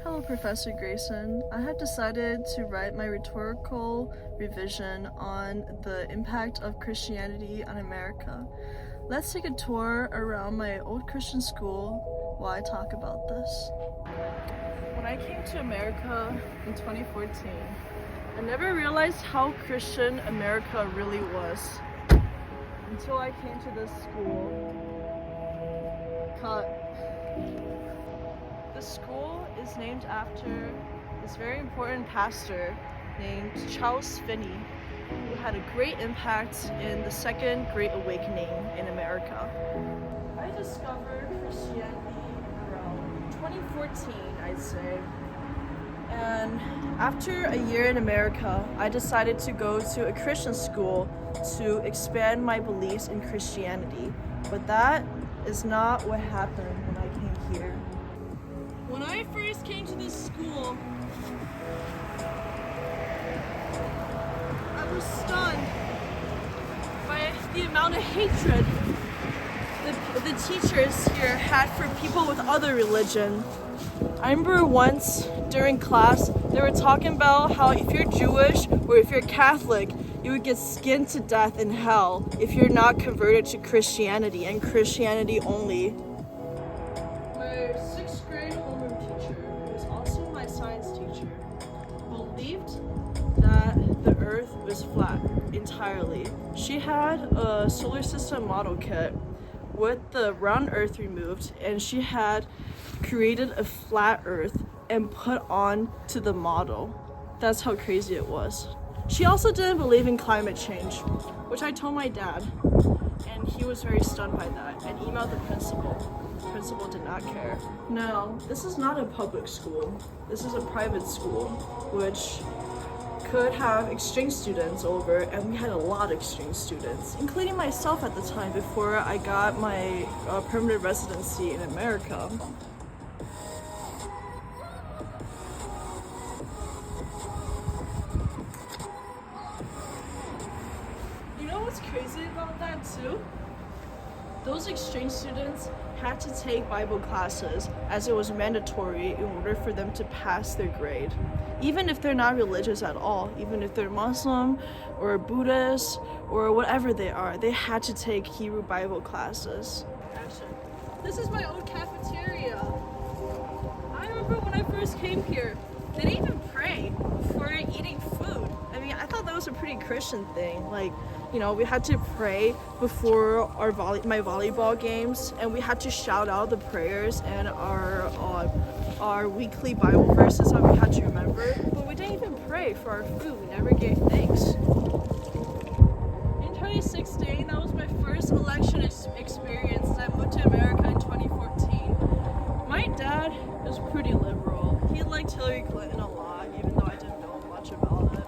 Hello, Professor Graysen. I have decided to write my rhetorical revision on the impact of Christianity on America. Let's take a tour around my old Christian school while I talk about this. When I came to America in 2014, I never realized how Christian America really was until I came to this school. The school is named after this very important pastor named Charles Finney, who had a great impact in the Second Great Awakening in America. I discovered Christianity around 2014, I'd say. And after a year in America, I decided to go to a Christian school to expand my beliefs in Christianity. But that is not what happened when I came here. When I first came to this school, I was stunned by the amount of hatred the teachers here had for people with other religion. I remember once during class, they were talking about how if you're Jewish or if you're Catholic, you would get skinned to death in hell if you're not converted to Christianity and Christianity only. My 6th grade homeroom teacher, who was also my science teacher, believed that the earth was flat entirely. She had a solar system model kit with the round earth removed, and she had created a flat earth and put on to the model. That's how crazy it was. She also didn't believe in climate change, which I told my dad, and he was very stunned by that and emailed the principal. The principal did not care. Now, this is not a public school. This is a private school, which could have exchange students over, and we had a lot of exchange students, including myself at the time before I got my permanent residency in America. You know what's crazy about that too? Those exchange students had to take Bible classes as it was mandatory in order for them to pass their grade. Even if they're not religious at all, even if they're Muslim or Buddhist or whatever they are, they had to take Hebrew Bible classes. Actually, this is my old cafeteria. I remember when I first came here, they didn't even pray before eating food. I mean, I thought that was a pretty Christian thing. Like, you know, we had to pray before my volleyball games, and we had to shout out the prayers and our weekly Bible verses that we had to remember. But we didn't even pray for our food. We never gave thanks. In 2016, that was my first election experience. I moved to America in 2014. My dad was pretty liberal. He liked Hillary Clinton a lot, even though I didn't know much about it.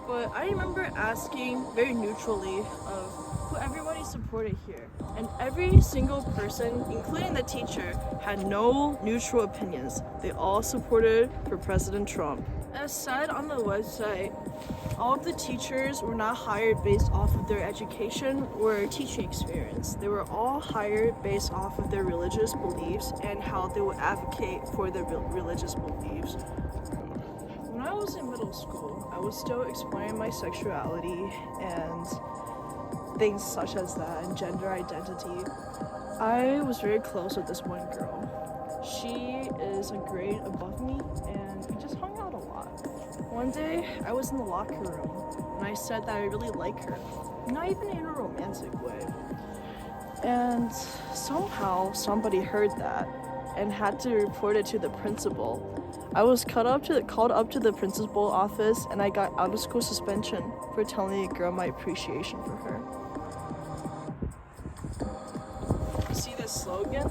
But I remember asking very neutrally of who everybody supported here. And every single person, including the teacher, had no neutral opinions. They all supported for President Trump. As said on the website, all of the teachers were not hired based off of their education or teaching experience. They were all hired based off of their religious beliefs and how they would advocate for their religious beliefs. When I was in middle school, I was still exploring my sexuality and things such as that, and gender identity. I was very close with this one girl. She is a grade above me, and we just hung out a lot. One day, I was in the locker room, and I said that I really like her, not even in a romantic way. And somehow, somebody heard that and had to report it to the principal. I was called up to the principal office, and I got out of school suspension for telling a girl my appreciation for her. You see this slogan?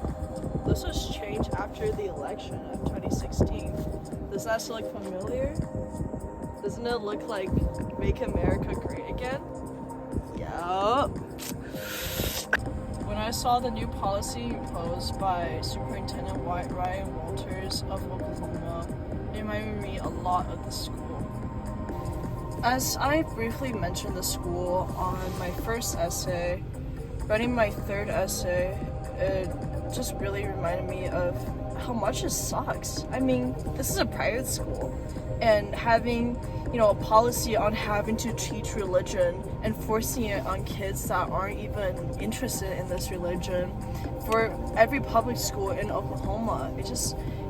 This was changed after the election of 2016. Does that still look familiar? Doesn't it look like Make America Great Again? Yup. When I saw the new policy imposed by Superintendent Ryan Walters of Oklahoma, it reminded me a lot of the school. As I briefly mentioned the school on my first essay, writing my third essay, it just really reminded me of how much it sucks. I mean, this is a private school, and having, a policy on having to teach religion and forcing it on kids that aren't even interested in this religion for every public school in Oklahoma,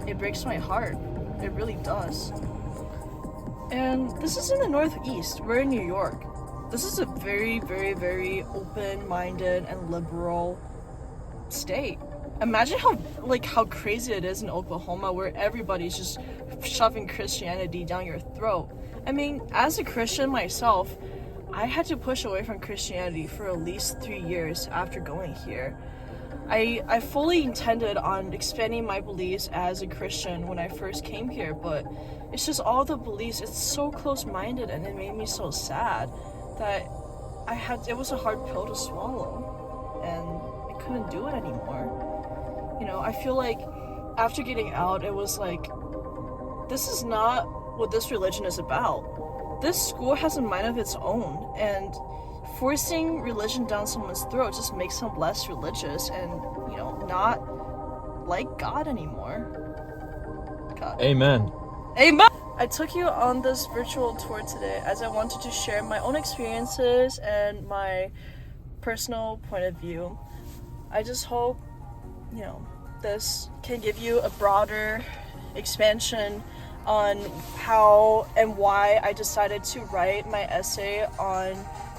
it breaks my heart. It really does. And this is in the Northeast. We're in New York. This is a very, very, very open-minded and liberal state. Imagine how crazy it is in Oklahoma, where everybody's just shoving Christianity down your throat. I mean, as a Christian myself, I had to push away from Christianity for at least 3 years after going here. I fully intended on expanding my beliefs as a Christian when I first came here, but it's just all the beliefs, it's so close-minded, and it made me so sad that it was a hard pill to swallow, and I couldn't do it anymore. I feel like after getting out, it was like, this is not what this religion is about. This school has a mind of its own, and forcing religion down someone's throat just makes them less religious and, not like God anymore. God. Amen. Amen! I took you on this virtual tour today as I wanted to share my own experiences and my personal point of view. I just hope, this can give you a broader expansion on how and why I decided to write my essay on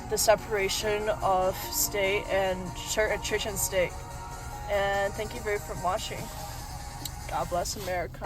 the separation of state and church and state. And thank you very much for watching. God bless America.